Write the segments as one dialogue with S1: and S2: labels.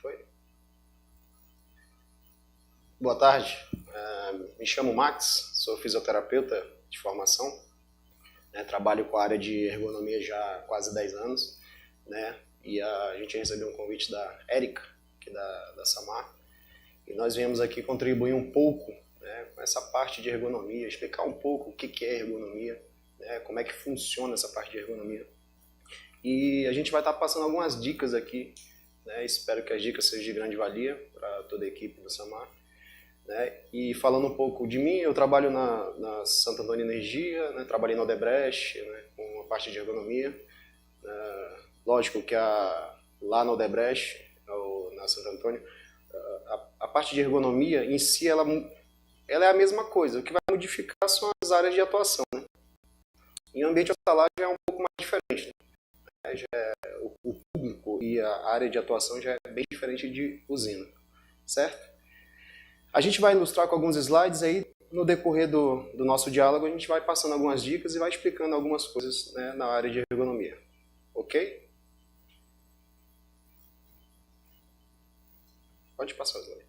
S1: Foi? Boa tarde. Me chamo Max, sou fisioterapeuta de formação, né? Trabalho com a área de ergonomia já há quase 10 anos, né? E a gente recebeu um convite da Érica, aqui da Samar, e nós viemos aqui contribuir um pouco, né, com essa parte de ergonomia, explicar um pouco o que é ergonomia, né, como é que funciona essa parte de ergonomia. E a gente vai estar passando algumas dicas aqui, né? Espero que as dicas sejam de grande valia para toda a equipe do Samar. Né? E falando um pouco de mim, eu trabalho na Santo Antônio Energia, né? Trabalhei na Odebrecht, né? Com a parte de ergonomia. Lógico que lá na Odebrecht, ou na Santo Antônio, a parte de ergonomia em si, ela é a mesma coisa. O que vai modificar são as áreas de atuação. Né? Em ambiente hospitalar já é um pouco mais diferente. Né? O público e a área de atuação já é bem diferente de usina, certo? A gente vai ilustrar com alguns slides aí, no decorrer do nosso diálogo, a gente vai passando algumas dicas e vai explicando algumas coisas, né, na área de ergonomia. Ok? Pode passar o slide.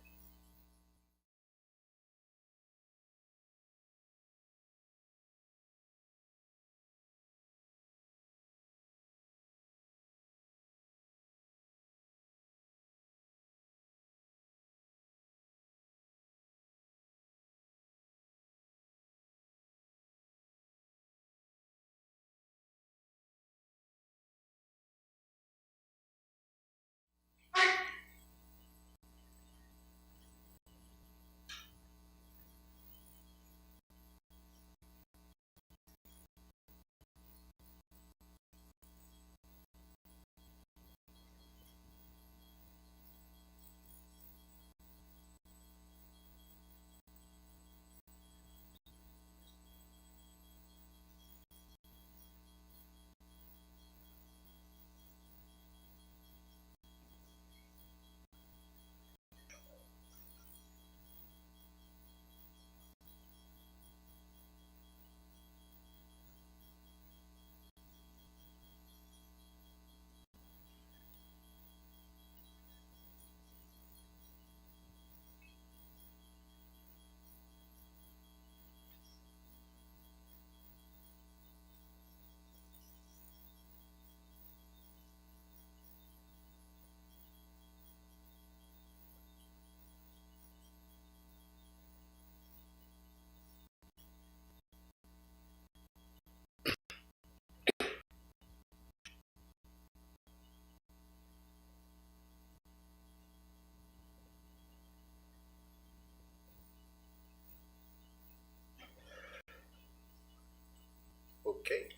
S1: Ok?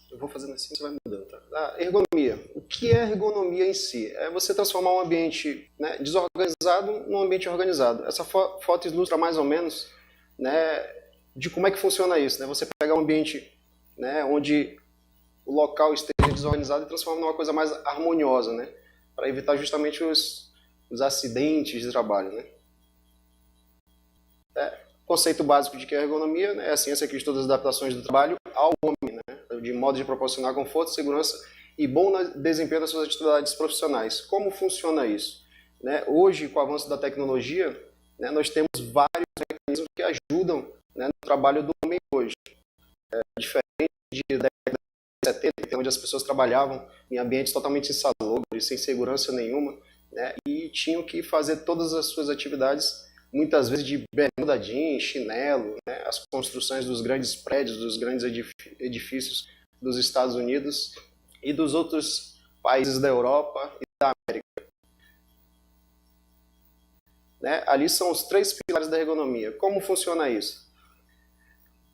S1: Eu vou fazendo assim, você vai mudando. Tá? Ergonomia. O que é ergonomia em si? É você transformar um ambiente, né, desorganizado num ambiente organizado. Essa foto ilustra mais ou menos, né, de como é que funciona isso. Né? Você pega um ambiente, né, onde o local esteja desorganizado e transforma numa coisa mais harmoniosa, né, para evitar justamente os acidentes de trabalho. Né? Conceito básico de que é ergonomia, né, é a ciência que estuda as adaptações do trabalho ao homem, né, de modo de proporcionar conforto, segurança e bom desempenho das suas atividades profissionais. Como funciona isso? Né, hoje, com o avanço da tecnologia, né, nós temos vários mecanismos que ajudam, né, no trabalho do homem hoje. Diferente de década de 70, onde as pessoas trabalhavam em ambientes totalmente insalubres, sem segurança nenhuma, né, e tinham que fazer todas as suas atividades muitas vezes de bermuda jeans, chinelo, né? As construções dos grandes prédios, dos grandes edifícios dos Estados Unidos e dos outros países da Europa e da América. Né? Ali são os 3 pilares da ergonomia. Como funciona isso?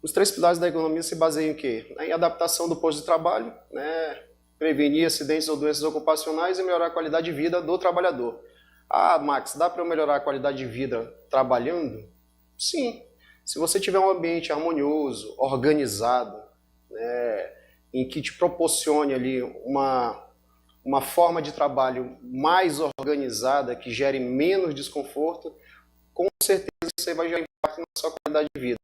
S1: Os 3 pilares da ergonomia se baseiam em quê? Em adaptação do posto de trabalho, né? Prevenir acidentes ou doenças ocupacionais e melhorar a qualidade de vida do trabalhador. Ah, Max, dá para eu melhorar a qualidade de vida trabalhando? Sim. Se você tiver um ambiente harmonioso, organizado, né, em que te proporcione ali uma forma de trabalho mais organizada, que gere menos desconforto, com certeza você vai gerar impacto na sua qualidade de vida.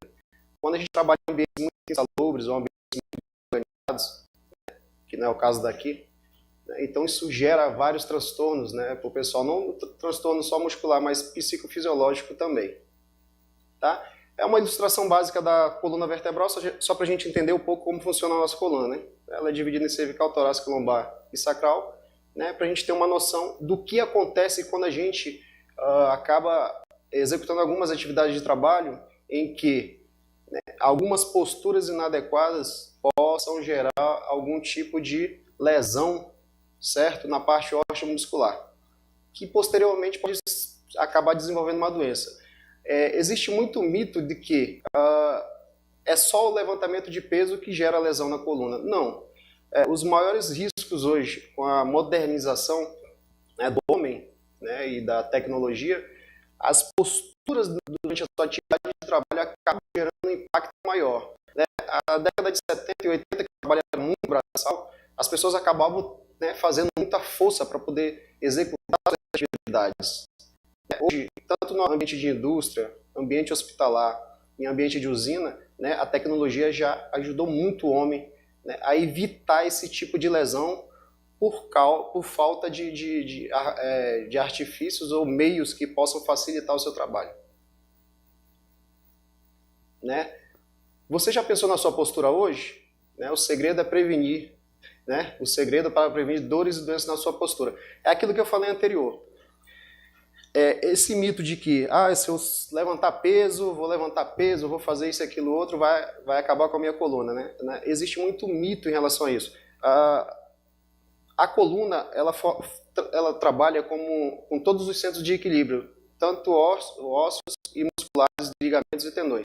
S1: Quando a gente trabalha em ambientes muito insalubres ou ambientes muito organizados, que não é o caso daqui, Então isso gera vários transtornos, né, para o pessoal, não transtorno só muscular, mas psicofisiológico também. Tá? É uma ilustração básica da coluna vertebral, só para a gente entender um pouco como funciona a nossa coluna, né? Ela é dividida em cervical, torácica, lombar e sacral, né, para a gente ter uma noção do que acontece quando a gente acaba executando algumas atividades de trabalho em que, né, algumas posturas inadequadas possam gerar algum tipo de lesão, certo? Na parte osteomuscular, que posteriormente pode acabar desenvolvendo uma doença. Existe muito mito de que é só o levantamento de peso que gera lesão na coluna. Não. Os maiores riscos hoje, com a modernização, né, do homem, né, e da tecnologia, as posturas durante a sua atividade de trabalho acabam gerando um impacto maior. Né? A década de 70 e 80, que trabalhava muito braçal, as pessoas acabavam, né, fazendo muita força para poder executar as atividades. Hoje, tanto no ambiente de indústria, ambiente hospitalar e ambiente de usina, né, a tecnologia já ajudou muito o homem, né, a evitar esse tipo de lesão por falta de artifícios ou meios que possam facilitar o seu trabalho. Né? Você já pensou na sua postura hoje? Né? O segredo é prevenir. Né? O segredo para prevenir dores e doenças na sua postura. É aquilo que eu falei anterior. Esse mito de que se eu levantar peso, vou fazer isso e aquilo outro, vai acabar com a minha coluna. Né? Existe muito mito em relação a isso. A coluna, ela trabalha com todos os centros de equilíbrio, tanto ossos e musculares, ligamentos e tendões.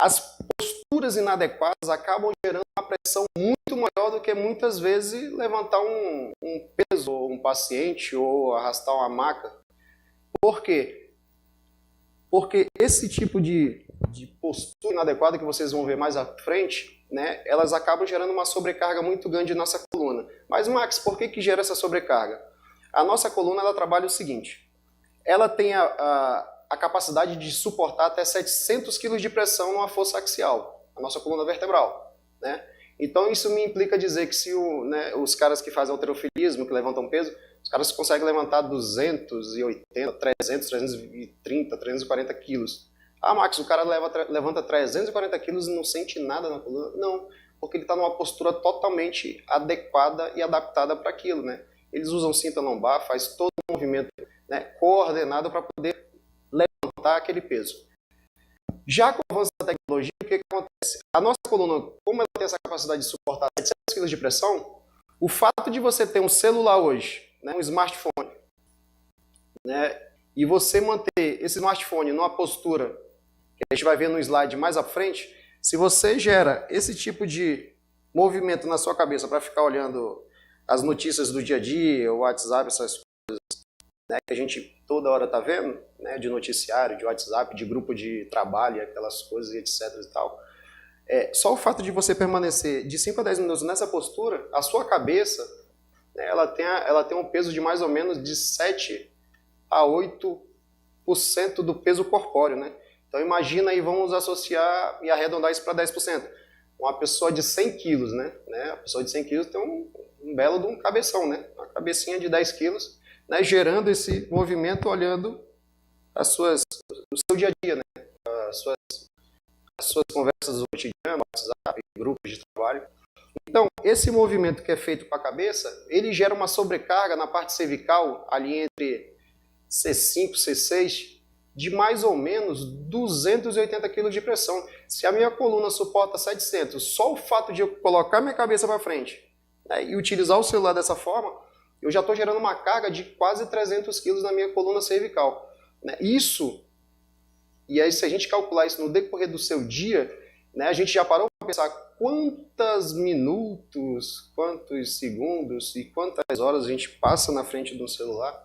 S1: As posturas inadequadas acabam gerando uma pressão muito maior do que muitas vezes levantar um peso, ou um paciente, ou arrastar uma maca. Por quê? Porque esse tipo de postura inadequada que vocês vão ver mais à frente, né, elas acabam gerando uma sobrecarga muito grande na nossa coluna. Mas, Max, por que gera essa sobrecarga? A nossa coluna, ela trabalha o seguinte: ela tem a capacidade de suportar até 700 kg de pressão numa força axial, a nossa coluna vertebral. Né? Então, isso me implica dizer que se os caras que fazem halterofilismo, que levantam peso, os caras conseguem levantar 280, 300, 330, 340 quilos. Max, o cara levanta 340 quilos e não sente nada na coluna? Não, porque ele está numa postura totalmente adequada e adaptada para aquilo. Né? Eles usam cinta lombar, faz todo o movimento, né, coordenado para poder levantar aquele peso. Já com o avanço da tecnologia, o que acontece? A nossa coluna, como ela tem essa capacidade de suportar 700 kg de pressão, o fato de você ter um celular hoje, né, um smartphone, né, e você manter esse smartphone numa postura, que a gente vai ver no slide mais à frente, se você gera esse tipo de movimento na sua cabeça para ficar olhando as notícias do dia a dia, o WhatsApp, essas coisas, né, que a gente toda hora está vendo, né, de noticiário, de WhatsApp, de grupo de trabalho, aquelas coisas, etc. e tal. Só o fato de você permanecer de 5 a 10 minutos nessa postura, a sua cabeça, né, ela tem um peso de mais ou menos de 7 a 8% do peso corpóreo. Né? Então imagina aí, vamos associar e arredondar isso para 10%. Uma pessoa de 100 quilos, né? A pessoa de 100 quilos tem um belo de um cabeção, né? Uma cabecinha de 10 quilos, né, gerando esse movimento, olhando o seu dia a dia, né? As suas conversas do cotidiano, WhatsApp, grupos de trabalho. Então, esse movimento que é feito com a cabeça, ele gera uma sobrecarga na parte cervical, ali entre C5 e C6, de mais ou menos 280 kg de pressão. Se a minha coluna suporta 700, só o fato de eu colocar minha cabeça para frente, né, e utilizar o celular dessa forma, eu já estou gerando uma carga de quase 300 kg na minha coluna cervical. Né? E aí se a gente calcular isso no decorrer do seu dia, né, a gente já parou para pensar quantos minutos, quantos segundos e quantas horas a gente passa na frente de um celular.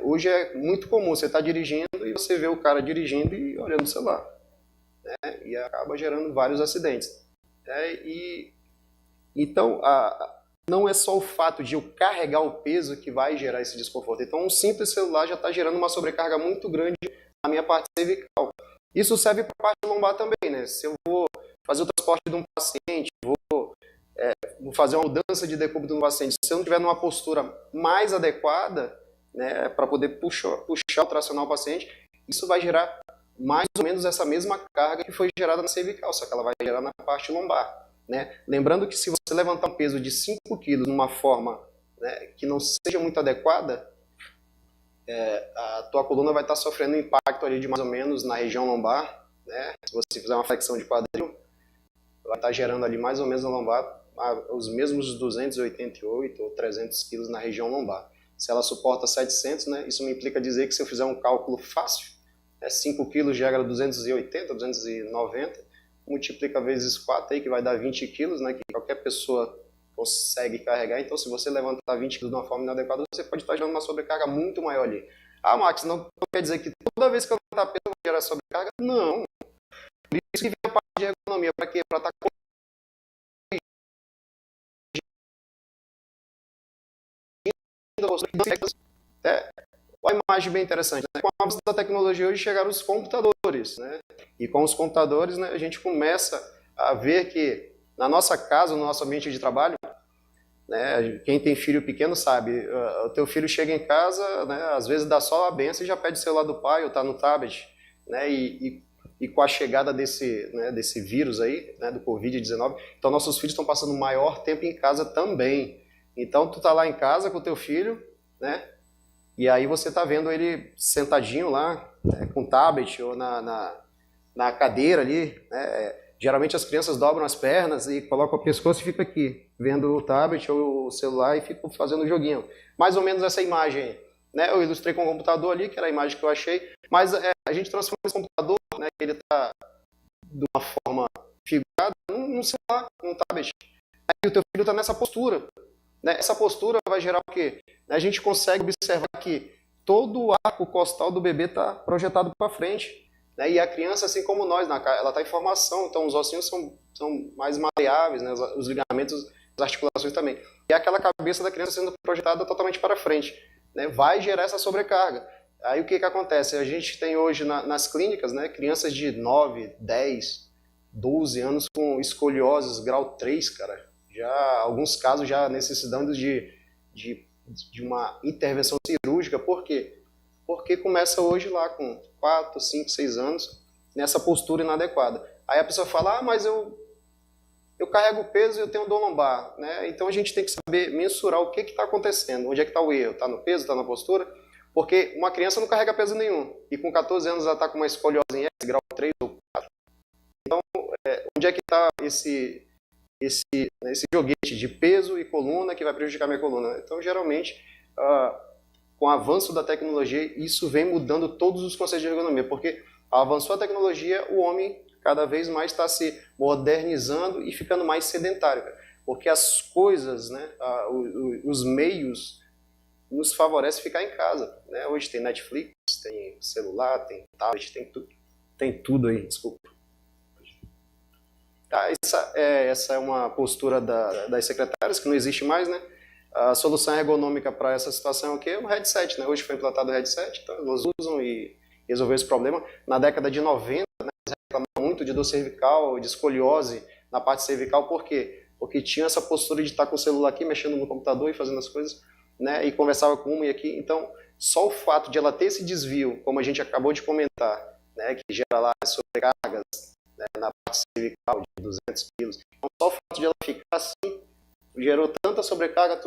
S1: Hoje é muito comum, você está dirigindo e você vê o cara dirigindo e olhando o celular. Né? E acaba gerando vários acidentes. Então, não é só o fato de eu carregar o peso que vai gerar esse desconforto. Então, um simples celular já está gerando uma sobrecarga muito grande na minha parte cervical. Isso serve para a parte lombar também. Né? Se eu vou fazer o transporte de um paciente, vou vou fazer uma mudança de decúbito no paciente, se eu não estiver numa postura mais adequada, né, para poder puxar o tracionar o paciente, isso vai gerar mais ou menos essa mesma carga que foi gerada na cervical, só que ela vai gerar na parte lombar, né? Lembrando que se você levantar um peso de 5 quilos numa forma, né, que não seja muito adequada, a tua coluna vai estar sofrendo um impacto ali de mais ou menos na região lombar, né? Se você fizer uma flexão de quadril, vai estar gerando ali mais ou menos na lombar os mesmos 288 ou 300 quilos na região lombar. Se ela suporta 700, né, isso me implica dizer que se eu fizer um cálculo fácil, 5 quilos gera 280, 290, multiplica vezes 4 aí, que vai dar 20 quilos, né, que qualquer pessoa consegue carregar. Então, se você levantar 20 quilos de uma forma inadequada, você pode estar gerando uma sobrecarga muito maior ali. Ah, Max, não quer dizer que toda vez que eu levantar peso eu vou gerar sobrecarga? Não. Por isso que vem a parte de ergonomia. Para quê? Para estar uma imagem bem interessante, né? Com a avanço da tecnologia hoje chegaram os computadores, né? E com os computadores, né, a gente começa a ver que na nossa casa, no nosso ambiente de trabalho, né, quem tem filho pequeno sabe, o teu filho chega em casa, né, às vezes dá só a benção e já pede o celular do pai ou está no tablet, né? E com a chegada desse, né, desse vírus aí, né, do Covid-19, então nossos filhos estão passando maior tempo em casa também. Então tu tá lá em casa com o teu filho, né? E aí você tá vendo ele sentadinho lá, né, com o tablet ou na cadeira ali, né? Geralmente as crianças dobram as pernas e colocam o pescoço e fica aqui, vendo o tablet ou o celular e ficam fazendo o joguinho. Mais ou menos essa imagem, né? Eu ilustrei com o computador ali, que era a imagem que eu achei, mas a gente transforma esse computador, né? Ele tá de uma forma figurada num celular, num tablet. E o teu filho tá nessa postura. Essa postura vai gerar o quê? A gente consegue observar que todo o arco costal do bebê está projetado para frente. Né? E a criança, assim como nós, ela está em formação, então os ossinhos são mais maleáveis, né? Os ligamentos, as articulações também. E aquela cabeça da criança sendo projetada totalmente para frente. Né? Vai gerar essa sobrecarga. Aí o que acontece? A gente tem hoje nas clínicas, né, crianças de 9, 10, 12 anos com escolioses grau 3, cara. Já alguns casos já necessitando de uma intervenção cirúrgica. Por quê? Porque começa hoje lá com 4, 5, 6 anos nessa postura inadequada. Aí a pessoa fala, mas eu carrego peso e eu tenho dor lombar. Né? Então a gente tem que saber mensurar o que está acontecendo, onde é que está o erro, está no peso, está na postura, porque uma criança não carrega peso nenhum e com 14 anos ela está com uma escoliose em S, grau 3 ou 4. Então, onde é que está esse joguete de peso e coluna que vai prejudicar minha coluna? Então, geralmente, com o avanço da tecnologia, isso vem mudando todos os conceitos de ergonomia, porque avançou a tecnologia, o homem cada vez mais está se modernizando e ficando mais sedentário, porque as coisas, né, os meios nos favorecem ficar em casa. Né? Hoje tem Netflix, tem celular, tem tablet, tem tudo aí, desculpa. Essa é uma postura das secretárias, que não existe mais, né? A solução ergonômica para essa situação é o quê? O headset, né? Hoje foi implantado o headset, então elas usam e resolveu esse problema. Na década de 90, né, eles reclamavam muito de dor cervical, de escoliose na parte cervical, por quê? Porque tinha essa postura de estar com o celular aqui, mexendo no computador e fazendo as coisas, né? E conversava com uma e aqui. Então, só o fato de ela ter esse desvio, como a gente acabou de comentar, né, que gera lá sobrecargas, né, na parte cervical de 200 quilos. Então, só o fato de ela ficar assim, gerou tanta sobrecarga,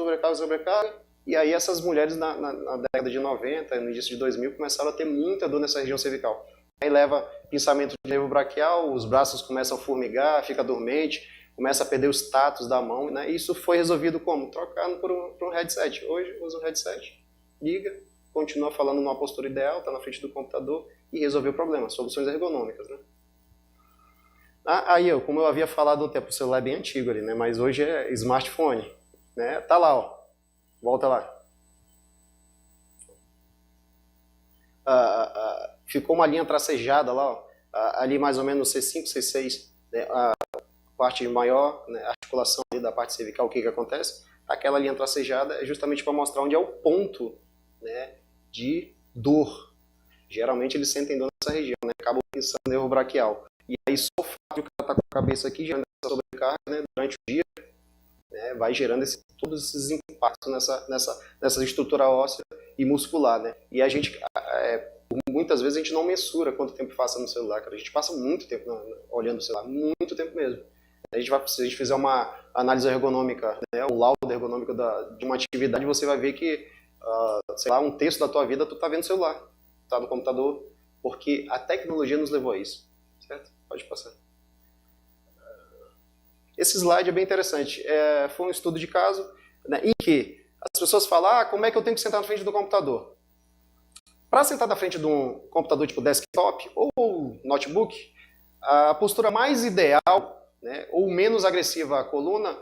S1: e aí essas mulheres na década de 90, no início de 2000, começaram a ter muita dor nessa região cervical. Aí leva pinçamento de nervo braquial, os braços começam a formigar, fica dormente, começa a perder o status da mão, né? E isso foi resolvido como? Trocando por um headset. Hoje usa o headset, liga, continua falando numa postura ideal, está na frente do computador e resolveu o problema. Soluções ergonômicas, né? Aí, como eu havia falado um tempo, o celular é bem antigo ali, né? Mas hoje é smartphone, né? Tá lá, ó. Volta lá. Ficou uma linha tracejada lá, ó. Ali mais ou menos no C5, C6, né? A parte maior, né? A articulação ali da parte cervical, o que acontece? Aquela linha tracejada é justamente para mostrar onde é o ponto, né, de dor. Geralmente eles sentem dor nessa região, né? Acabam pensando no nervo braquial. E aí só o fato de o cara estar com a cabeça aqui, gerando essa sobrecarga, né, durante o dia, né, vai gerando todos esses impactos nessa estrutura óssea e muscular, né? E a gente, muitas vezes a gente não mensura quanto tempo passa no celular, cara. A gente passa muito tempo olhando o celular, muito tempo mesmo. Se a gente fizer uma análise ergonômica, né, o laudo ergonômico de uma atividade, você vai ver que, sei lá, 1/3 da tua vida tu tá vendo o celular, tá no computador, porque a tecnologia nos levou a isso, certo? Pode passar. Esse slide é bem interessante. Foi um estudo de caso, né, em que as pessoas falam, como é que eu tenho que sentar na frente do computador? Para sentar na frente de um computador tipo desktop ou notebook, a postura mais ideal, né, ou menos agressiva à coluna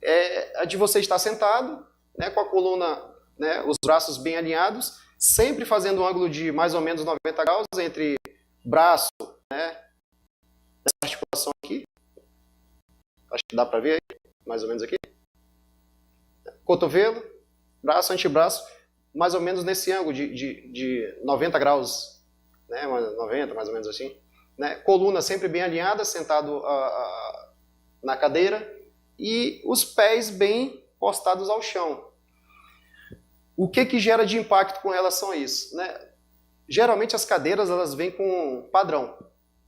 S1: é a de você estar sentado, né, com a coluna, né, os braços bem alinhados, sempre fazendo um ângulo de mais ou menos 90 graus entre braço, né, essa articulação aqui. Acho que dá para ver aí, mais ou menos aqui. Cotovelo, braço, antebraço, mais ou menos nesse ângulo de 90 graus, né, 90, mais ou menos assim. Né, coluna sempre bem alinhada, sentado na cadeira e os pés bem postados ao chão. O que gera de impacto com relação a isso? Né? Geralmente as cadeiras elas vêm com um padrão.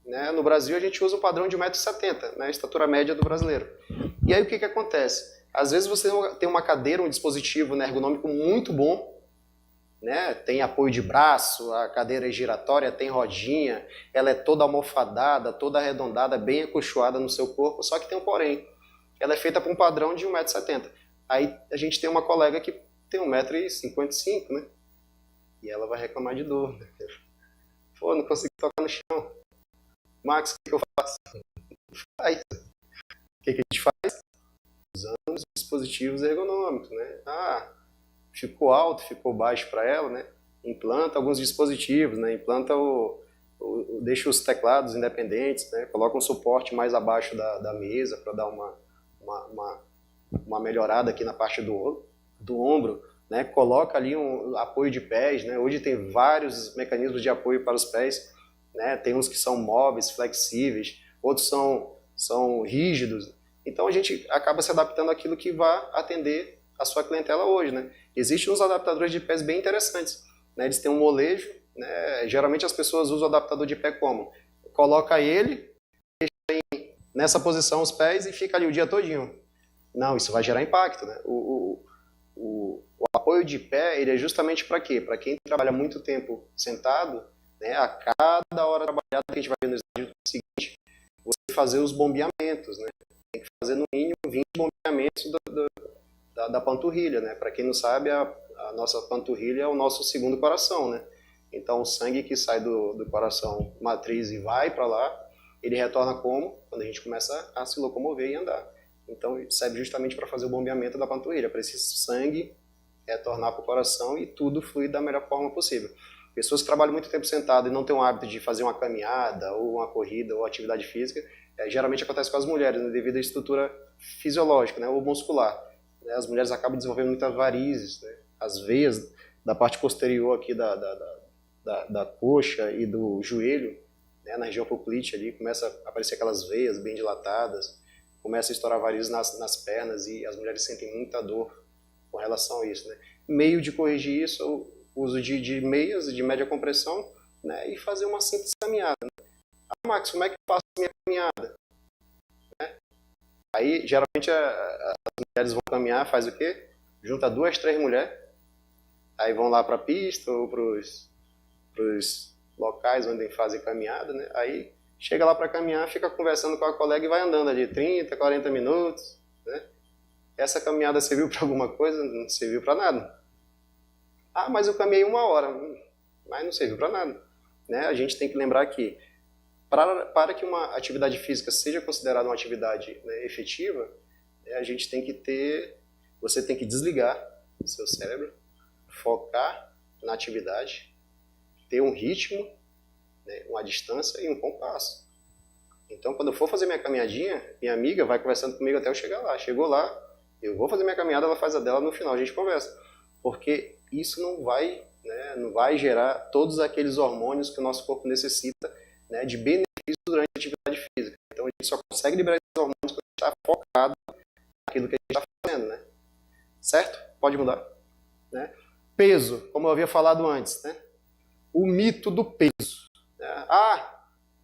S1: Né? No Brasil a gente usa um padrão de 1,70 m, né? A estatura média do brasileiro. E aí o que acontece? Às vezes você tem uma cadeira, um dispositivo, né, ergonômico muito bom, né? Tem apoio de braço, a cadeira é giratória, tem rodinha, ela é toda almofadada, toda arredondada, bem acolchoada no seu corpo, só que tem um porém. Ela é feita por um padrão de 1,70 m. Aí a gente tem uma colega que tem 1,55 m, né? E ela vai reclamar de dor. Né? Pô, não consigo tocar no chão. Max, o que eu faço? Faz. O que a gente faz? Usando os dispositivos ergonômicos, né? Ficou alto, ficou baixo para ela, né? Implanta alguns dispositivos, né? Implanta deixa os teclados independentes, né? Coloca um suporte mais abaixo da mesa para dar uma melhorada aqui na parte do ombro, né? Coloca ali um apoio de pés, né? Hoje tem vários mecanismos de apoio para os pés, né? Tem uns que são móveis, flexíveis, outros são rígidos. Então a gente acaba se adaptando àquilo que vai atender a sua clientela hoje, né? Existem uns adaptadores de pés bem interessantes, né? Eles têm um molejo, né? Geralmente as pessoas usam o adaptador de pé como? Coloca ele, deixa nessa posição os pés e fica ali o dia todinho. Não, isso vai gerar impacto, né? O apoio de pé, ele é justamente para quê? Para quem trabalha muito tempo sentado, né? A cada hora trabalhada que a gente vai ver no slide seguinte, você fazer os bombeamentos, né? Tem que fazer no mínimo 20 bombeamentos da panturrilha, né? Para quem não sabe, a nossa panturrilha é o nosso segundo coração, né? Então o sangue que sai do coração matriz e vai para lá, ele retorna como? Quando a gente começa a se locomover e andar. Então serve justamente para fazer o bombeamento da panturrilha, para esse sangue retornar para o coração e tudo fluir da melhor forma possível. Pessoas que trabalham muito tempo sentado e não têm o hábito de fazer uma caminhada, ou uma corrida, ou atividade física, geralmente acontece com as mulheres, né, devido à estrutura fisiológica, né, ou muscular. Né, as mulheres acabam desenvolvendo muitas varizes, né, as veias da parte posterior aqui da coxa e do joelho, né, na região poplite ali, começa a aparecer aquelas veias bem dilatadas, começa a estourar varizes nas pernas e as mulheres sentem muita dor com relação a isso. Né. Meio de corrigir isso, o uso de meias de média compressão, né, e fazer uma simples caminhada. Né. Max, como é que eu faço a minha caminhada? Né? Aí, geralmente, as mulheres vão caminhar, faz o quê? Junta 2, 3 mulheres, aí vão lá para a pista ou para os locais onde fazem caminhada, né? Aí chega lá para caminhar, fica conversando com a colega e vai andando ali 30, 40 minutos. Né? Essa caminhada serviu para alguma coisa? Não serviu para nada. Mas eu caminhei 1 hora, mas não serviu para nada. Né? A gente tem que lembrar que para que uma atividade física seja considerada uma atividade, né, efetiva, a gente tem que você tem que desligar o seu cérebro, focar na atividade, ter um ritmo, né, uma distância e um compasso. Então, quando eu for fazer minha caminhadinha, minha amiga vai conversando comigo até eu chegar lá. Chegou lá, eu vou fazer minha caminhada, ela faz a dela, no final a gente conversa. Porque isso não vai gerar todos aqueles hormônios que o nosso corpo necessita, né, de benefício durante a atividade física. Então a gente só consegue liberar esses hormônios quando a gente está focado naquilo que a gente está fazendo. Né? certo? Pode mudar. Né? Peso, como eu havia falado antes, né? O mito do peso. Né?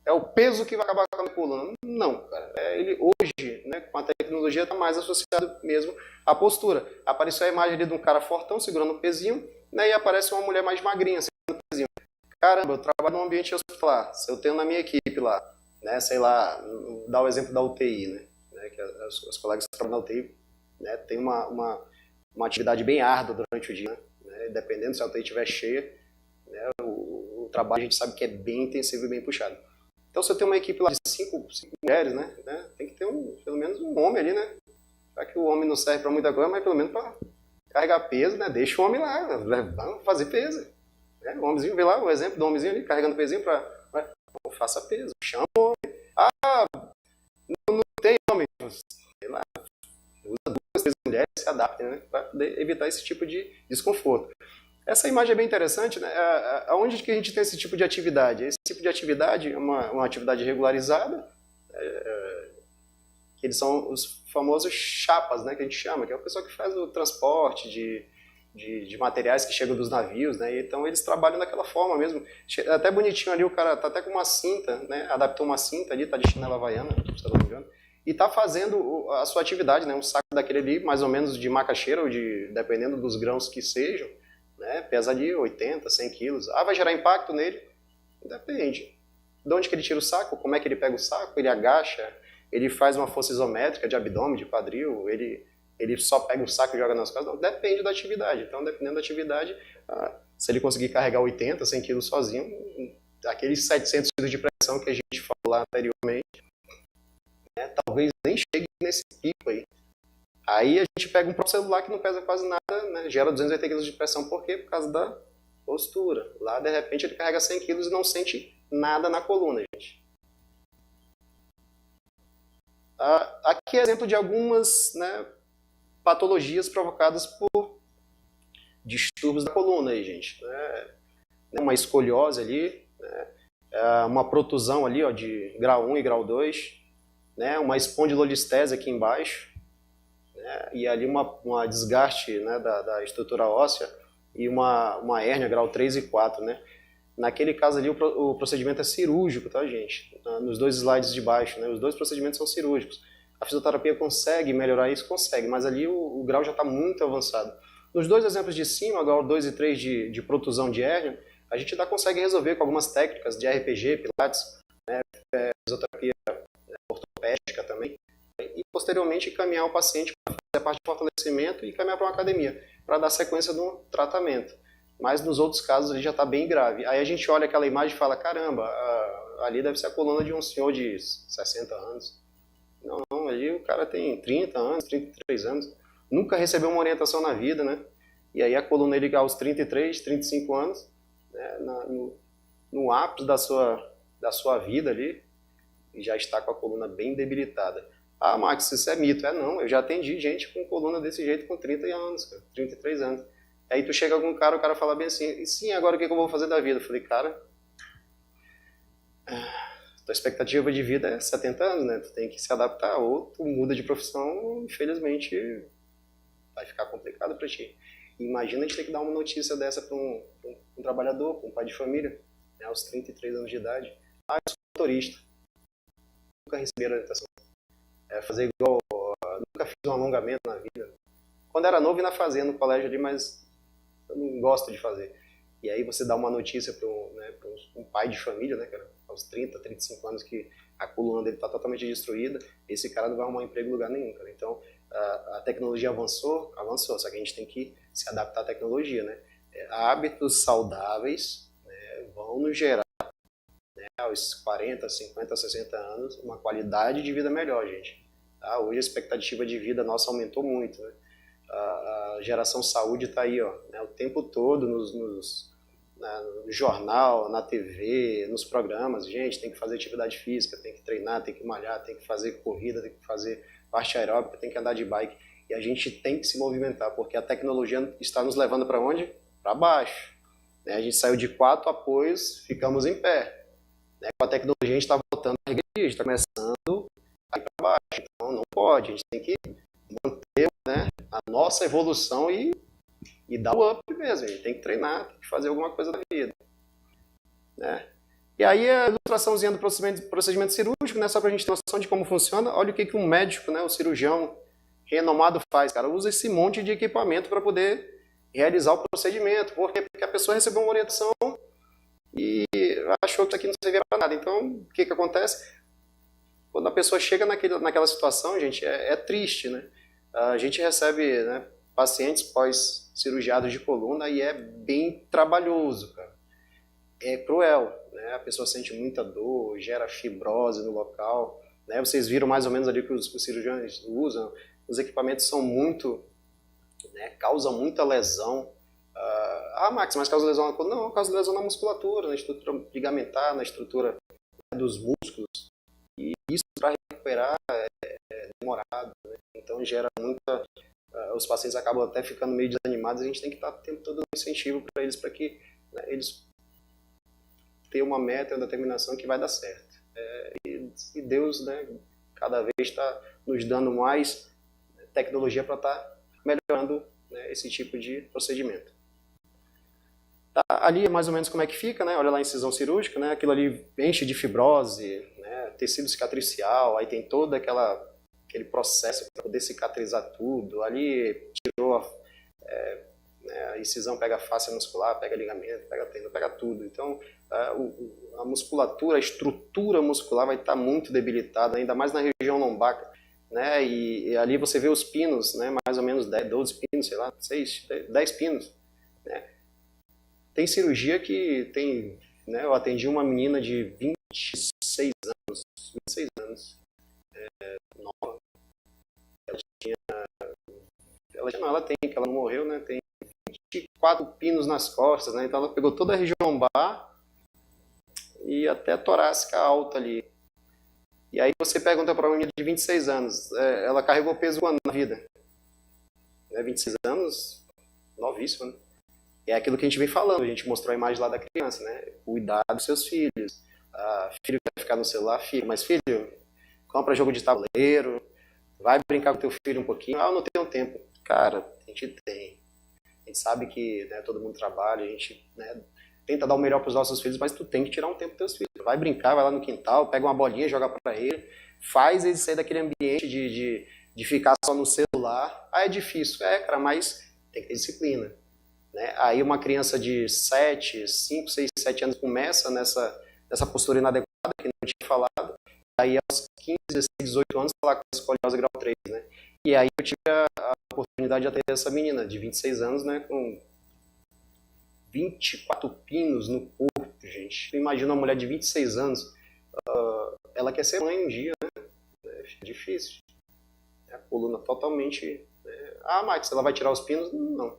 S1: É o peso que vai acabar com a coluna. Não, cara. Ele hoje, né, com a tecnologia, está mais associado mesmo à postura. Apareceu a imagem ali de um cara fortão segurando um pezinho, né, e aparece uma mulher mais magrinha segurando um pezinho. Caramba, eu trabalho num ambiente hospitalar. Se eu tenho na minha equipe lá, né, sei lá, dá o exemplo da UTI, né, que as colegas que trabalham na UTI, né, tem uma atividade bem árdua durante o dia, né, dependendo se a UTI estiver cheia, né, o trabalho a gente sabe que é bem intensivo e bem puxado. Então, se eu tenho uma equipe lá de cinco mulheres, né, tem que ter pelo menos um homem ali, né? Já que o homem não serve para muita coisa, mas pelo menos para carregar peso, né? Deixa o homem lá, vamos fazer peso. Né? O homemzinho, vê lá o exemplo do homenzinho ali, carregando pezinho para faça peso, chama o homem. Não tem homem, sei lá, usa 2, 3 mulheres, se adaptem, né? Para evitar esse tipo de desconforto. Essa imagem é bem interessante, né? Aonde que a gente tem esse tipo de atividade? Esse tipo de atividade é uma atividade regularizada, que eles são os famosos chapas, né? Que a gente chama, que é o pessoal que faz o transporte de materiais que chegam dos navios, né? Então eles trabalham daquela forma mesmo. Até bonitinho ali, o cara tá até com uma cinta, né? Adaptou uma cinta ali, tá de chinela havaiana, se eu não me engano, e tá fazendo a sua atividade, né? Um saco daquele ali, mais ou menos de macaxeira, ou dependendo dos grãos que sejam, né? Pesa ali 80, 100 quilos. Vai gerar impacto nele? Depende. De onde que ele tira o saco? Como é que ele pega o saco? Ele agacha? Ele faz uma força isométrica de abdômen, de quadril? Ele só pega o saco e joga nas costas? Não, depende da atividade. Então, dependendo da atividade, se ele conseguir carregar 80, 100 quilos sozinho, aqueles 700 quilos de pressão que a gente falou lá anteriormente, né, talvez nem chegue nesse pico aí. Aí a gente pega um próprio celular que não pesa quase nada, né, gera 280 kg de pressão. Por quê? Por causa da postura. Lá, de repente, ele carrega 100 kg e não sente nada na coluna, gente. Aqui é exemplo de algumas, né, patologias provocadas por distúrbios da coluna, aí, gente. Uma escoliose ali, né, uma protusão ali, ó, de grau 1 e grau 2, né, uma espondilolistese aqui embaixo, e ali uma desgaste, né, da estrutura óssea e uma hérnia grau 3 e 4, né? Naquele caso ali o procedimento é cirúrgico, tá, gente? Nos dois slides de baixo, né? Os dois procedimentos são cirúrgicos. A fisioterapia consegue melhorar isso? Consegue, mas ali o grau já está muito avançado. Nos dois exemplos de cima, grau 2 e 3 de protusão de hérnia, a gente ainda consegue resolver com algumas técnicas de RPG, pilates, né, fisioterapia ortopédica também, e posteriormente encaminhar o paciente para fazer a parte de fortalecimento e encaminhar para uma academia, para dar sequência no tratamento. Mas nos outros casos ele já está bem grave. Aí a gente olha aquela imagem e fala, caramba, ali deve ser a coluna de um senhor de 60 anos. Não, ali o cara tem 30 anos, 33 anos, nunca recebeu uma orientação na vida, né? E aí a coluna ele aos 33, 35 anos, né, no ápice da sua vida ali, já está com a coluna bem debilitada. Max, isso é mito. Não, eu já atendi gente com coluna desse jeito com 30 anos, cara, 33 anos. Aí tu chega com um cara, o cara fala bem assim, e sim, agora o que eu vou fazer da vida? Eu falei, cara, tua expectativa de vida é 70 anos, né? Tu tem que se adaptar, ou tu muda de profissão, infelizmente vai ficar complicado para ti. Imagina a gente ter que dar uma notícia dessa para um trabalhador, para um pai de família, né, aos 33 anos de idade. Eu sou motorista. Nunca recebi orientação. Fazer igual, nunca fiz um alongamento na vida. Quando era novo, ainda fazia no colégio ali, mas eu não gosto de fazer. E aí você dá uma notícia para um pai de família, né, cara, aos 30, 35 anos, que a coluna dele está totalmente destruída, esse cara não vai arrumar emprego em lugar nenhum, cara. Então, a tecnologia avançou, só que a gente tem que se adaptar à tecnologia, né? Hábitos saudáveis, né, vão nos gerar, né, aos 40, 50, 60 anos, uma qualidade de vida melhor, gente. Hoje a expectativa de vida nossa aumentou muito, né? A geração saúde está aí, ó, né, o tempo todo no jornal, na TV, nos programas. Gente, tem que fazer atividade física, tem que treinar, tem que malhar, tem que fazer corrida, tem que fazer parte aeróbica, tem que andar de bike. E a gente tem que se movimentar, porque a tecnologia está nos levando para onde? Para baixo. Né? A gente saiu de 4 apoios, ficamos em pé. Né? Com a tecnologia a gente está voltando a regredir, a gente está começando a ir para baixo. Então não pode, a gente tem que manter, né, a nossa evolução e dar o up mesmo. A gente tem que treinar, tem que fazer alguma coisa da vida, né? E aí a ilustraçãozinha do procedimento cirúrgico, né, só para a gente ter noção de como funciona. Olha o que um médico, né, o cirurgião renomado faz, cara. Usa esse monte de equipamento para poder realizar o procedimento. Por quê? Porque a pessoa recebeu uma orientação e achou que isso aqui não servia para nada. Então, o que acontece? Quando a pessoa chega naquela situação, gente, é triste, né? A gente recebe, né, pacientes pós-cirurgiados de coluna e é bem trabalhoso, cara. É cruel, né? A pessoa sente muita dor, gera fibrose no local, né? Vocês viram mais ou menos ali que os cirurgiões usam. Os equipamentos são muito, né, causam muita lesão. Max, mas causa lesão na coluna? Não, causa lesão na musculatura, na estrutura ligamentar, na estrutura dos músculos. E isso para recuperar é demorado, né? Então gera muita... os pacientes acabam até ficando meio desanimados. A gente tem que estar o tempo todo dando incentivo para eles, para que, né, eles tenham uma meta, uma determinação que vai dar certo. E Deus, né, cada vez está nos dando mais tecnologia para estar melhorando, né, esse tipo de procedimento. Tá, ali é mais ou menos como é que fica, né? Olha lá a incisão cirúrgica, né? Aquilo ali enche de fibrose, né? Tecido cicatricial, aí tem todo aquele processo para poder cicatrizar tudo. Ali tirou né, a incisão, pega a face muscular, pega ligamento, pega tendão, pega tudo. Então a musculatura, a estrutura muscular vai estar muito debilitada, ainda mais na região lombar, né? E ali você vê os pinos, né? Mais ou menos 10, 12 pinos, sei lá, 6, 10 pinos, né? Tem cirurgia que tem, né? Eu atendi uma menina de 26 anos, nova. Ela tem, que ela não morreu, né? Tem 24 pinos nas costas, né? Então ela pegou toda a região lombar e até a torácica alta ali. E aí você pergunta para uma menina de 26 anos, ela carregou peso quando na vida? 26 anos, novíssima, né? É aquilo que a gente vem falando, a gente mostrou a imagem lá da criança, né? Cuidar dos seus filhos. Filho quer ficar no celular, filho, mas filho, compra jogo de tabuleiro, vai brincar com teu filho um pouquinho. Eu não tenho tempo. Cara, a gente tem. A gente sabe que, né, todo mundo trabalha, a gente, né, tenta dar o melhor para os nossos filhos, mas tu tem que tirar um tempo dos teus filhos. Vai brincar, vai lá no quintal, pega uma bolinha, joga para ele, faz ele sair daquele ambiente de ficar só no celular. É difícil, cara, mas tem que ter disciplina. Né? Aí uma criança de 5, 6, 7 anos começa nessa postura inadequada, que não tinha falado, aí aos 15, 16, 18 anos ela com a escoliose grau 3, né? E aí eu tive a oportunidade de atender essa menina de 26 anos, né, com 24 pinos no corpo, gente. Imagina uma mulher de 26 anos, ela quer ser mãe um dia, né? Fica difícil. A coluna totalmente... Max, ela vai tirar os pinos? Não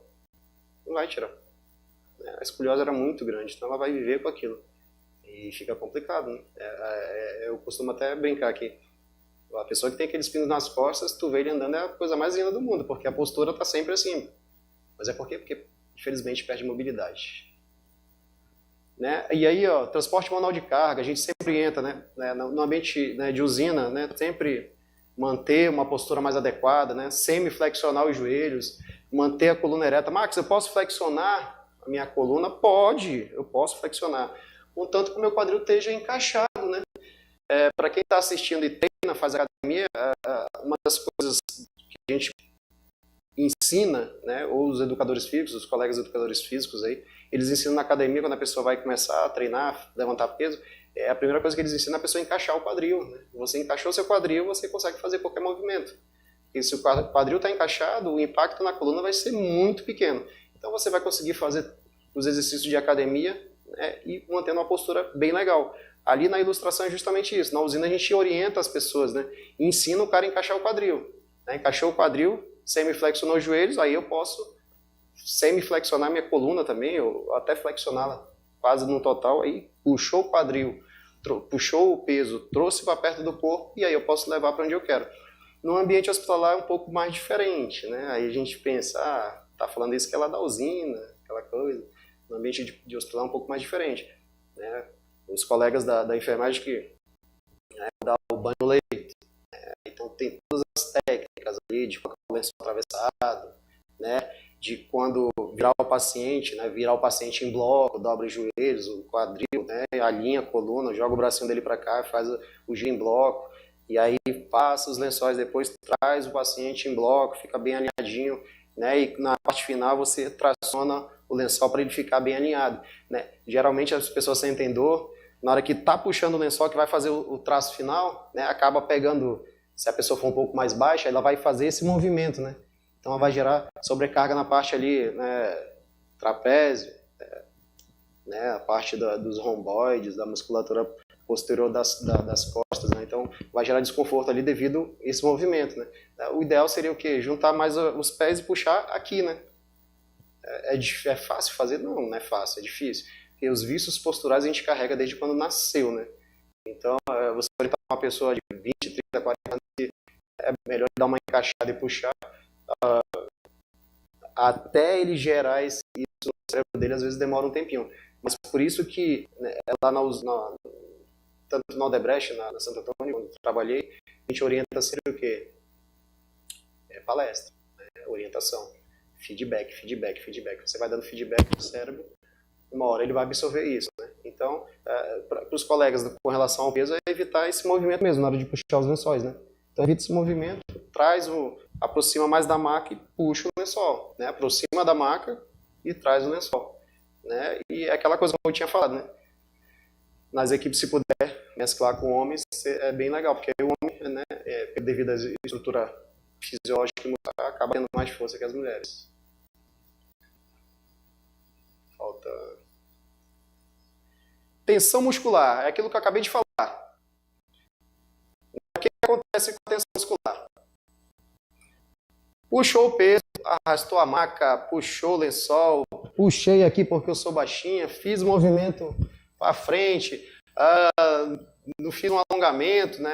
S1: vai tirar. A escoliose era muito grande, então ela vai viver com aquilo. E fica complicado, né? Eu costumo até brincar que a pessoa que tem aqueles pinos nas costas, tu vê ele andando, é a coisa mais linda do mundo, porque a postura tá sempre assim. Mas é por quê? Porque, infelizmente, perde mobilidade. Né? E aí, ó, transporte manual de carga, a gente sempre entra, né, no ambiente, né, de usina, né, sempre manter uma postura mais adequada, né, semi-flexionar os joelhos, manter a coluna ereta. Max, eu posso flexionar a minha coluna? Pode, eu posso flexionar, contanto que o meu quadril esteja encaixado, né? Para quem está assistindo e treina, faz academia, uma das coisas que a gente ensina, né, ou os educadores físicos, os colegas educadores físicos aí, eles ensinam na academia, quando a pessoa vai começar a treinar, levantar peso, a primeira coisa que eles ensinam é a pessoa encaixar o quadril, né? Você encaixou seu quadril, você consegue fazer qualquer movimento. E se o quadril está encaixado, o impacto na coluna vai ser muito pequeno. Então você vai conseguir fazer os exercícios de academia, né, e mantendo uma postura bem legal. Ali na ilustração é justamente isso. Na usina a gente orienta as pessoas, né, e ensina o cara a encaixar o quadril. Né? Encaixou o quadril, semiflexionou os joelhos, aí eu posso semiflexionar minha coluna também, ou até flexioná-la quase no total. Aí puxou o quadril, puxou o peso, trouxe para perto do corpo, e aí eu posso levar para onde eu quero. No ambiente hospitalar é um pouco mais diferente, né? Aí a gente pensa, tá falando isso que é lá da usina, aquela coisa. No ambiente de hospitalar é um pouco mais diferente, né? Os colegas da enfermagem que, né, dá o banho-leito, né? Então tem todas as técnicas, técnicas ali de colocar o lençol atravessado, né? De quando virar o paciente, né? Virar o paciente em bloco, dobra os joelhos, o quadril, né? Alinha a coluna, joga o bracinho dele para cá, faz o giro em bloco, e aí passa os lençóis, depois traz o paciente em bloco, fica bem alinhadinho, né? E na parte final você traciona o lençol para ele ficar bem alinhado, né? Geralmente as pessoas sentem dor na hora que tá puxando o lençol, que vai fazer o traço final, né? Acaba pegando, se a pessoa for um pouco mais baixa, ela vai fazer esse movimento, né? Então ela vai gerar sobrecarga na parte ali, né, trapézio, né, a parte dos romboides, da musculatura posterior das costas, né? Então vai gerar desconforto ali devido a esse movimento, né? O ideal seria o quê? Juntar mais os pés e puxar aqui, né? É fácil fazer? Não, não é fácil, é difícil. Porque os vícios posturais a gente carrega desde quando nasceu, né? Então você orientar uma pessoa de 20, 30, 40 anos, é melhor dar uma encaixada e puxar, até ele gerar isso no cérebro dele, às vezes demora um tempinho. Mas por isso que, né, lá tanto no Odebrecht, na Santo Antônio, quando eu trabalhei, a gente orienta sempre o quê? Palestra, né? Orientação, feedback. Você vai dando feedback pro cérebro, uma hora ele vai absorver isso, né? Então, para os colegas com relação ao peso, é evitar esse movimento mesmo, na hora de puxar os lençóis, né? Então evita esse movimento, aproxima mais da maca e puxa o lençol, né? Aproxima da maca e traz o lençol, né? E é aquela coisa que eu tinha falado, né? Nas equipes, se puder mesclar com homens, é bem legal, porque o homem, né, devido à estrutura fisiológica, acaba tendo mais força que as mulheres. Falta... Tensão muscular, é aquilo que eu acabei de falar. O que acontece com a tensão muscular? Puxou o peso, arrastou a maca, puxou o lençol, puxei aqui porque eu sou baixinha, fiz movimento para frente, não fiz um alongamento, né?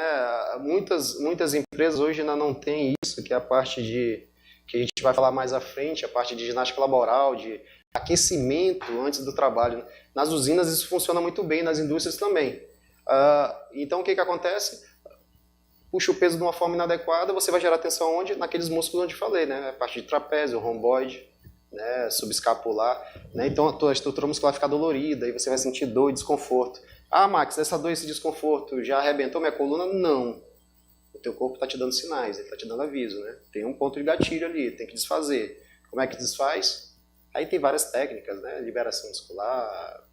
S1: Muitas empresas hoje ainda não têm isso, que é a parte que a gente vai falar mais à frente, a parte de ginástica laboral, de aquecimento antes do trabalho, né? Nas usinas isso funciona muito bem, nas indústrias também. Então o que acontece? Puxa o peso de uma forma inadequada, você vai gerar tensão onde? Naqueles músculos onde falei, né? A parte de trapézio, romboide, né? Subescapular, né? Então a tua estrutura muscular fica dolorida e você vai sentir dor e desconforto. Ah, Max, essa dor, esse desconforto já arrebentou minha coluna? Não. O teu corpo está te dando sinais, ele está te dando aviso, né? Tem um ponto de gatilho ali, tem que desfazer. Como é que desfaz? Aí tem várias técnicas, né? Liberação muscular,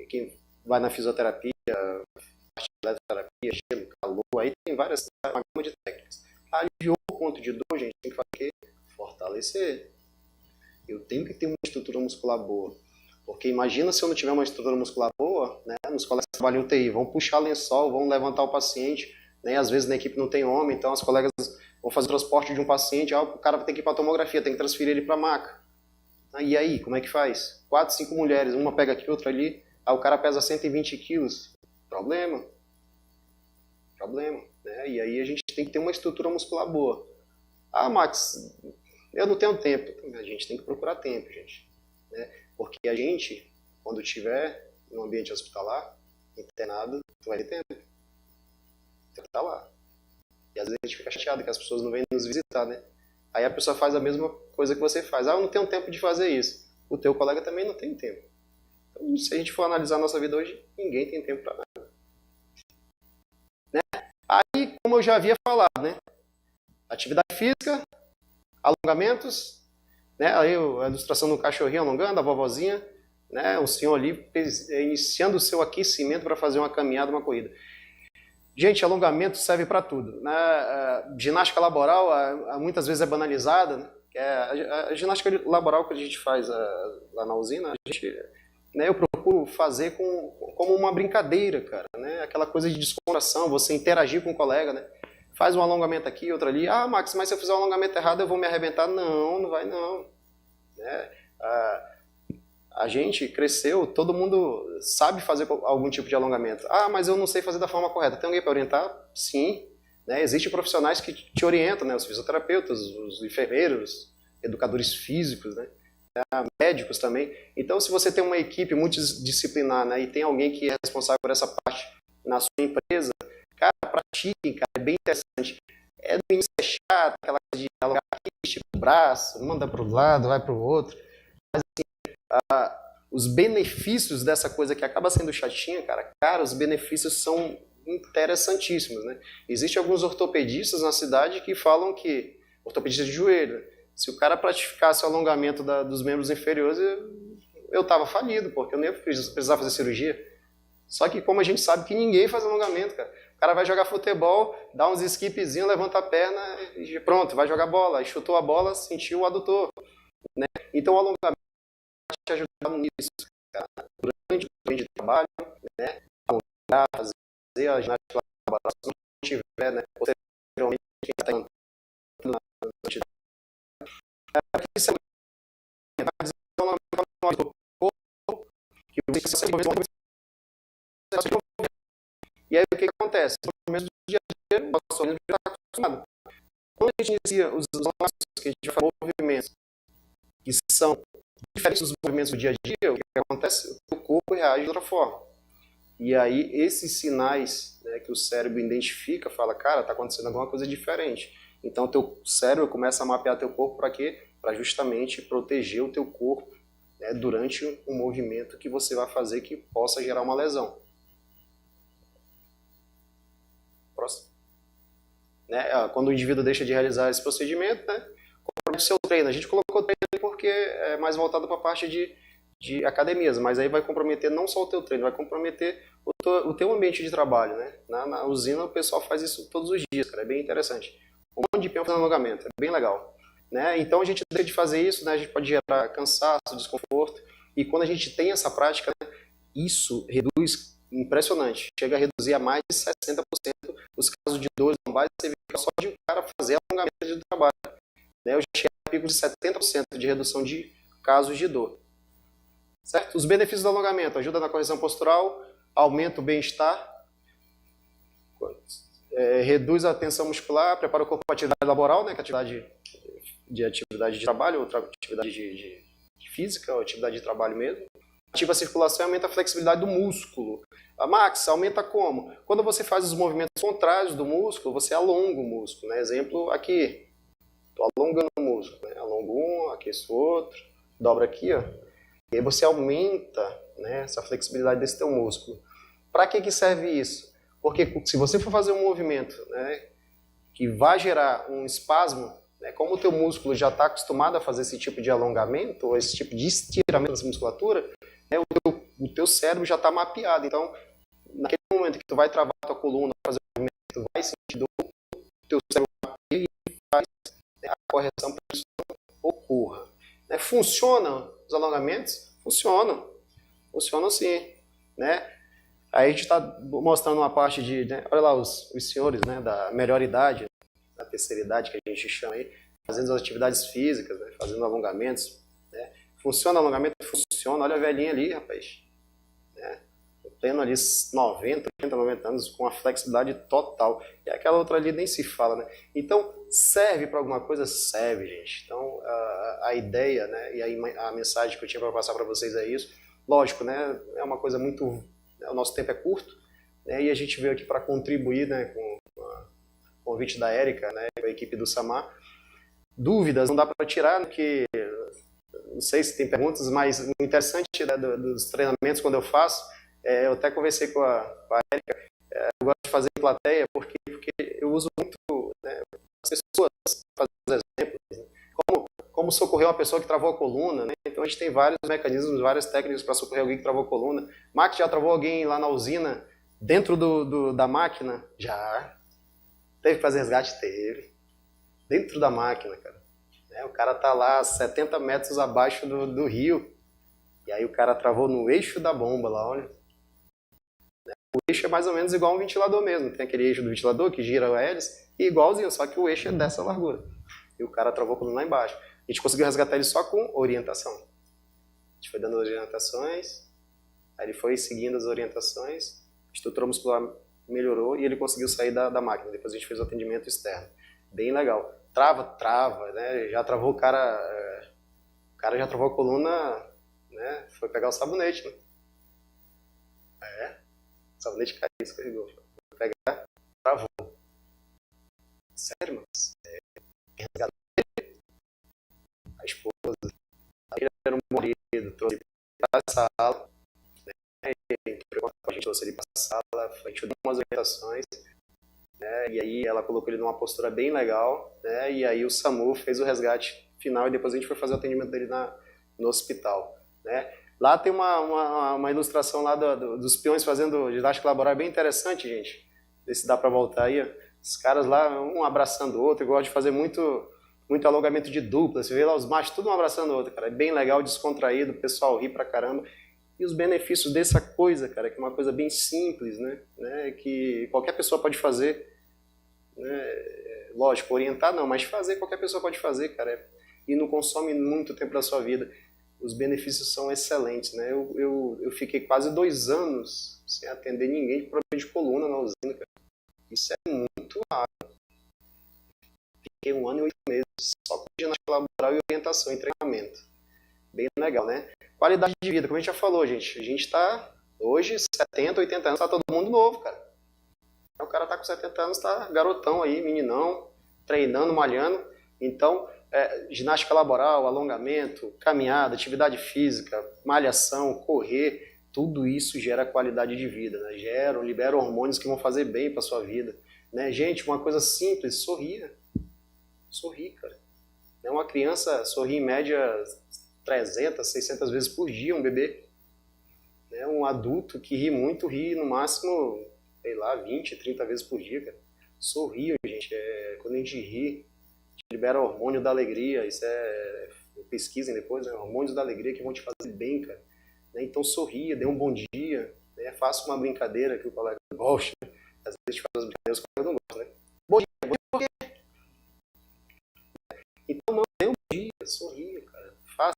S1: quem vai na fisioterapia, eletroterapia, gelo, calor, aí tem uma gama de técnicas. Aliviou o ponto de dor, gente, tem que fazer o quê? Fortalecer. Eu tenho que ter uma estrutura muscular boa. Porque imagina se eu não tiver uma estrutura muscular boa, né? Nos colegas que trabalham em UTI, vão puxar lençol, vão levantar o paciente, né? Às vezes na equipe não tem homem, então as colegas vão fazer o transporte de um paciente, o cara vai ter que ir para a tomografia, tem que transferir ele para a maca. E aí, como é que faz? 4, 5 mulheres, uma pega aqui, outra ali, o cara pesa 120 quilos. Problema, né? E aí a gente tem que ter uma estrutura muscular boa. Ah, Max, eu não tenho tempo. A gente tem que procurar tempo, gente, né? Porque a gente, quando estiver no ambiente hospitalar, internado, tu vai ter tempo. Você vai estar lá. E às vezes a gente fica chateado que as pessoas não vêm nos visitar, né? Aí a pessoa faz a mesma coisa que você faz. Eu não tenho tempo de fazer isso. O teu colega também não tem tempo. Então, se a gente for analisar a nossa vida hoje, ninguém tem tempo para nada. Né? Aí, como eu já havia falado, né? Atividade física, alongamentos, né? Aí a ilustração do cachorrinho alongando, a vovozinha, né? O senhor ali iniciando o seu aquecimento para fazer uma caminhada, uma corrida. Gente, alongamento serve para tudo, né? Ginástica laboral muitas vezes é banalizada, né? A ginástica laboral que a gente faz lá na usina, né, eu procuro fazer como uma brincadeira, cara, né? Aquela coisa de descontração, você interagir com o colega, né? Faz um alongamento aqui, outro ali. Ah, Max, mas se eu fizer um alongamento errado eu vou me arrebentar. Não, não vai não. Né? A gente cresceu, todo mundo sabe fazer algum tipo de alongamento. Ah, mas eu não sei fazer da forma correta. Tem alguém para orientar? Sim. Né? Existem profissionais que te orientam, né? Os fisioterapeutas, os enfermeiros, educadores físicos, né? Médicos também. Então, se você tem uma equipe multidisciplinar, né, e tem alguém que é responsável por essa parte na sua empresa, cara, pratiquem, cara, é bem interessante. no início é chato, aquela coisa de alongar aqui, estica o braço, manda para o lado, vai para o outro. Mas assim, os benefícios dessa coisa que acaba sendo chatinha, cara, os benefícios são interessantíssimos, né? Existem alguns ortopedistas na cidade que falam que, ortopedista de joelho, se o cara praticasse o alongamento dos membros inferiores, eu tava falido, porque eu nem ia precisar fazer cirurgia. Só que como a gente sabe que ninguém faz alongamento, cara. O cara vai jogar futebol, dá uns skipzinhos, levanta a perna e pronto, vai jogar bola. Aí chutou a bola, sentiu o adutor, né? Então o alongamento te ajuda nisso, cara. Durante o treino de trabalho, né? Alongar, fazer a ginástica laboral, se não tiver, né? Posteriormente, quem está na atividade. Isso é do corpo, que você se e aí o que acontece? No começo do dia a dia, o nosso organismo já está acostumado. Quando a gente inicia os nossos, que a gente faz movimentos que são diferentes dos movimentos do dia a dia, o que acontece? O corpo reage de outra forma. E aí esses sinais, né, que o cérebro identifica, fala, cara, está acontecendo alguma coisa diferente. Então o teu cérebro começa a mapear teu corpo para quê? Para justamente proteger o teu corpo, né, durante um movimento que você vai fazer que possa gerar uma lesão. Próximo. Né? Quando o indivíduo deixa de realizar esse procedimento, né, compromete o seu treino. A gente colocou treino porque é mais voltado para a parte de academias, mas aí vai comprometer não só o teu treino, vai comprometer o teu ambiente de trabalho. Né? Na usina o pessoal faz isso todos os dias, cara, é bem interessante. Um monte de peão fazendo alongamento, é bem legal. Né? Então a gente deixa de fazer isso, né? A gente pode gerar cansaço, desconforto, e quando a gente tem essa prática, né, isso reduz, impressionante, chega a reduzir a mais de 60% os casos de dores lombares, você vê só de um cara fazer alongamento de trabalho. Né? Eu já cheguei a pico de 70% de redução de casos de dor. Certo? Os benefícios do alongamento: ajuda na correção postural, aumenta o bem-estar, reduz a tensão muscular, prepara o corpo para a atividade laboral, né, que é atividade de trabalho, outra atividade de física, ou atividade de trabalho mesmo. Ativa a circulação e aumenta a flexibilidade do músculo. A Max, aumenta como? Quando você faz os movimentos contrários do músculo, você alonga o músculo. Né? Exemplo, aqui. Estou alongando o músculo. Né? Alongo um, aqueço outro, dobra aqui. Ó. E aí você aumenta, né, essa flexibilidade desse teu músculo. Para que serve isso? Porque se você for fazer um movimento, né, que vai gerar um espasmo, né, como o teu músculo já está acostumado a fazer esse tipo de alongamento, ou esse tipo de estiramento dessa musculatura, né, o teu cérebro já está mapeado. Então, naquele momento que tu vai travar a tua coluna, fazer o movimento, tu vai sentir dor, o teu cérebro mapeia e faz, né, a correção para que isso não ocorra. Né, funcionam os alongamentos? Funcionam. Funcionam sim. Né? Aí a gente está mostrando uma parte de, né, olha lá, os senhores, né, da melhor idade, da terceira idade que a gente chama aí, fazendo as atividades físicas, né, fazendo alongamentos. Né? Funciona o alongamento? Funciona. Olha a velhinha ali, rapaz. Né? Pleno ali 90, 80, 90 anos, com a flexibilidade total. E aquela outra ali nem se fala, né? Então, serve para alguma coisa? Serve, gente. Então, a ideia, né, e a mensagem que eu tinha para passar para vocês é isso. Lógico, né, é uma coisa muito... O nosso tempo é curto, né, e a gente veio aqui para contribuir, né, com o convite da Érica, né, com a equipe do Samar. Dúvidas não dá para tirar, porque não sei se tem perguntas, mas o interessante, né, dos treinamentos quando eu faço, eu até conversei com a Érica, eu gosto de fazer em plateia porque eu uso muito, né, as pessoas fazendo os exemplos, né, como socorrer uma pessoa que travou a coluna, né? Então a gente tem vários mecanismos, várias técnicas para socorrer alguém que travou a coluna. Max já travou alguém lá na usina, dentro da máquina? Já. Teve que fazer resgate? Teve. Dentro da máquina, cara. O cara tá lá 70 metros abaixo do rio. E aí o cara travou no eixo da bomba lá, olha. O eixo é mais ou menos igual a um ventilador mesmo. Tem aquele eixo do ventilador que gira a hélice, e igualzinho, só que o eixo é dessa largura. E o cara travou a coluna lá embaixo. A gente conseguiu resgatar ele só com orientação. A gente foi dando orientações, aí ele foi seguindo as orientações, a estrutura muscular melhorou e ele conseguiu sair da máquina. Depois a gente fez o atendimento externo. Bem legal. Trava, né? Já travou o cara já travou a coluna, né? Foi pegar o sabonete, né? O sabonete caiu, escorregou. Foi pegar, travou. Sério, mano? Resgatou a esposa. Ele era um marido, trouxe para a sala, entrou com a gente, trouxe ele para a sala, a gente deu umas orientações, né? E aí ela colocou ele numa postura bem legal, né? E aí o SAMU fez o resgate final e depois a gente foi fazer o atendimento dele no hospital, né? Lá tem uma ilustração lá dos peões fazendo ginástica laboral bem interessante, gente. Vê se dá para voltar aí. Os caras lá, um abraçando o outro, gostam de fazer muito alongamento de dupla. Você vê lá os machos, tudo um abraçando o outro, cara. É bem legal, descontraído, o pessoal ri pra caramba. E os benefícios dessa coisa, cara, que é uma coisa bem simples, né? Que qualquer pessoa pode fazer, né? Lógico, orientar não, mas fazer qualquer pessoa pode fazer, cara. E não consome muito tempo da sua vida. Os benefícios são excelentes, né? Eu fiquei quase 2 anos sem atender ninguém de problema de coluna na usina, cara. Isso é muito raro. Fiquei 1 ano e 8 meses só com ginástica laboral e orientação e treinamento. Bem legal, né? Qualidade de vida, como a gente já falou, gente. A gente tá hoje, 70, 80 anos, tá todo mundo novo, cara. O cara tá com 70 anos, tá garotão aí, meninão, treinando, malhando. Então, ginástica laboral, alongamento, caminhada, atividade física, malhação, correr, tudo isso gera qualidade de vida, né? Libera hormônios que vão fazer bem para sua vida, né? Gente, uma coisa simples, sorrir, cara. Uma criança sorri em média 300, 600 vezes por dia, um bebê. Um adulto que ri muito, ri no máximo, sei lá, 20, 30 vezes por dia, cara. Sorriam, gente. Quando a gente ri, libera hormônio da alegria, isso pesquisem depois, né? Hormônios da alegria que vão te fazer bem, cara. Então sorria, dê um bom dia, né? Faça uma brincadeira que o colega gosta. Às vezes faz as brincadeiras que o colega não gosta, né? Bom dia, por quê? Então não, dê um bom dia, sorria, cara. Faça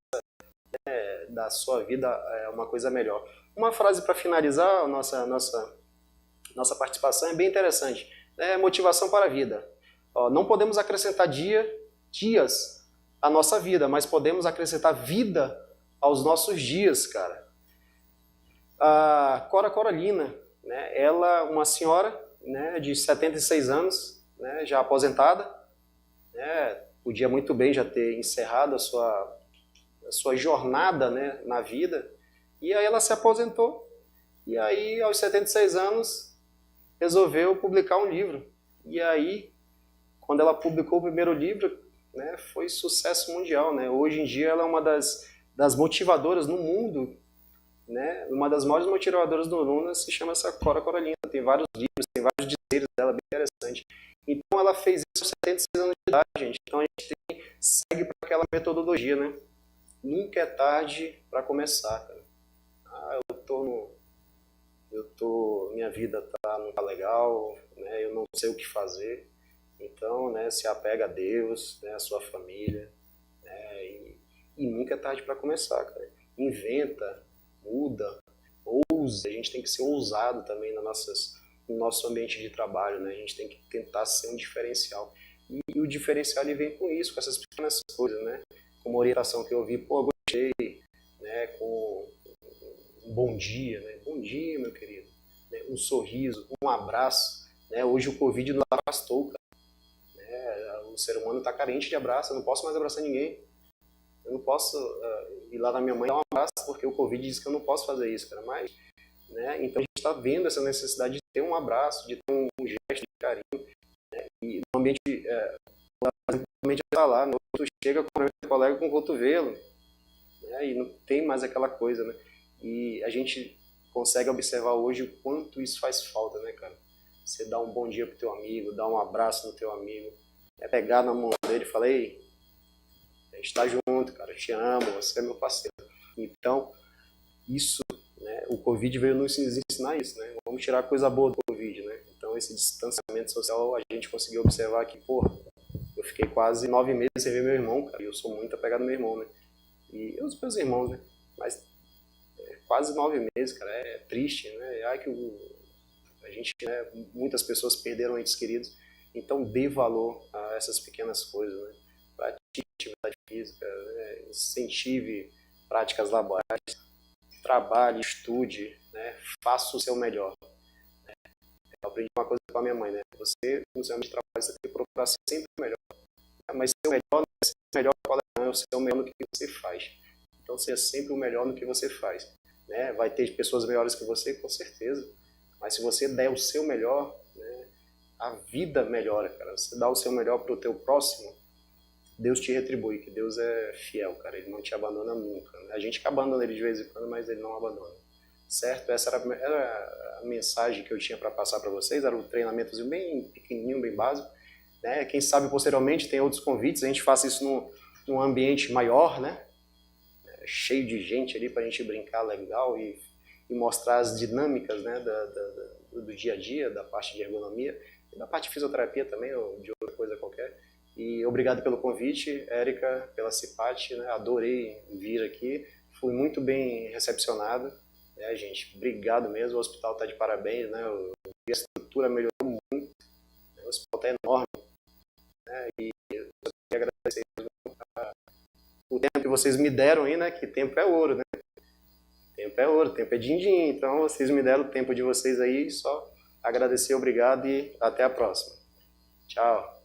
S1: da sua vida uma coisa melhor. Uma frase para finalizar a nossa participação é bem interessante. Motivação para a vida. Não podemos acrescentar dias à nossa vida, mas podemos acrescentar vida aos nossos dias, cara. A Cora Coralina, né, ela, uma senhora, né, de 76 anos, né, já aposentada, né, podia muito bem já ter encerrado a sua jornada, né, na vida, e aí ela se aposentou, e aí aos 76 anos resolveu publicar um livro. E aí, quando ela publicou o primeiro livro, né, foi sucesso mundial, né? Hoje em dia ela é uma das motivadoras no mundo, né? Uma das maiores motivadoras do mundo se chama essa Cora Coralina. Tem vários livros, tem vários dizeres dela, bem interessante. Então ela fez isso aos 76 anos de idade, gente. Então a gente segue para aquela metodologia, né? Nunca é tarde para começar, cara. Minha vida não tá legal, né? Eu não sei o que fazer. Então, né, se apega a Deus, né, a sua família, né, e nunca é tarde para começar, cara. Inventa, muda, ouse. A gente tem que ser ousado também no nosso ambiente de trabalho, né? A gente tem que tentar ser um diferencial. E o diferencial ele vem com isso, com essas pequenas coisas, né? Como orientação que eu vi, pô, gostei, né? Com um bom dia, né? Bom dia, meu querido. Né? Um sorriso, um abraço, né? Hoje o Covid nos afastou, cara. O ser humano está carente de abraço, eu não posso mais abraçar ninguém. Eu não posso ir lá na minha mãe dar um abraço porque o Covid diz que eu não posso fazer isso, cara. Mas, né, então a gente está vendo essa necessidade de ter um abraço, de ter um gesto de carinho. Né, e no ambiente, simplesmente está lá, no outro chega com o colega com o cotovelo, né, e não tem mais aquela coisa, né? E a gente consegue observar hoje o quanto isso faz falta, né, cara? Você dá um bom dia pro teu amigo, dá um abraço no teu amigo, pegar na mão dele e falar, ei, a gente tá junto, cara, eu te amo, você é meu parceiro. Então, isso, né, o Covid veio nos ensinar isso, né? Vamos tirar a coisa boa do Covid, né? Então, esse distanciamento social, a gente conseguiu observar que, porra, eu fiquei quase 9 meses sem ver meu irmão, cara, e eu sou muito apegado ao meu irmão, né? E os meus irmãos, né? Mas quase 9 meses, cara, é triste, né? Ai que a gente, né, muitas pessoas perderam entes queridos. Então dê valor a essas pequenas coisas, né? Pratique atividade física, né? Incentive práticas laborais, trabalhe, estude, né? Faça o seu melhor. Eu aprendi uma coisa com a minha mãe, né? Você, no seu ambiente de trabalho, você tem que procurar para ser sempre o melhor. Mas ser o melhor não é ser o melhor não, é ser o melhor no que você faz. Então seja sempre o melhor no que você faz. Né? Vai ter pessoas melhores que você, com certeza. Mas se você der o seu melhor, né, a vida melhora, cara. Você dá o seu melhor para o teu próximo, Deus te retribui, que Deus é fiel, cara. Ele não te abandona nunca. A gente que abandona ele de vez em quando, mas ele não abandona. Certo? Essa era a mensagem que eu tinha para passar para vocês. Era um treinamentozinho bem pequenininho, bem básico. Né? Quem sabe posteriormente tem outros convites, a gente faça isso num ambiente maior, né? Cheio de gente ali para a gente brincar legal e mostrar as dinâmicas, né, do dia a dia, da parte de ergonomia, e da parte de fisioterapia também, ou de outra coisa qualquer. E obrigado pelo convite, Érica, pela Cipate, né? Adorei vir aqui, fui muito bem recepcionado, né, gente? Obrigado mesmo, o hospital está de parabéns, né? A estrutura melhorou muito, né? O hospital está enorme, né? E eu queria agradecer o tempo que vocês me deram aí, né? Que tempo é ouro, né? Tempo é ouro, tempo é din-din. Então vocês me deram o tempo de vocês aí, só agradecer, obrigado e até a próxima. Tchau.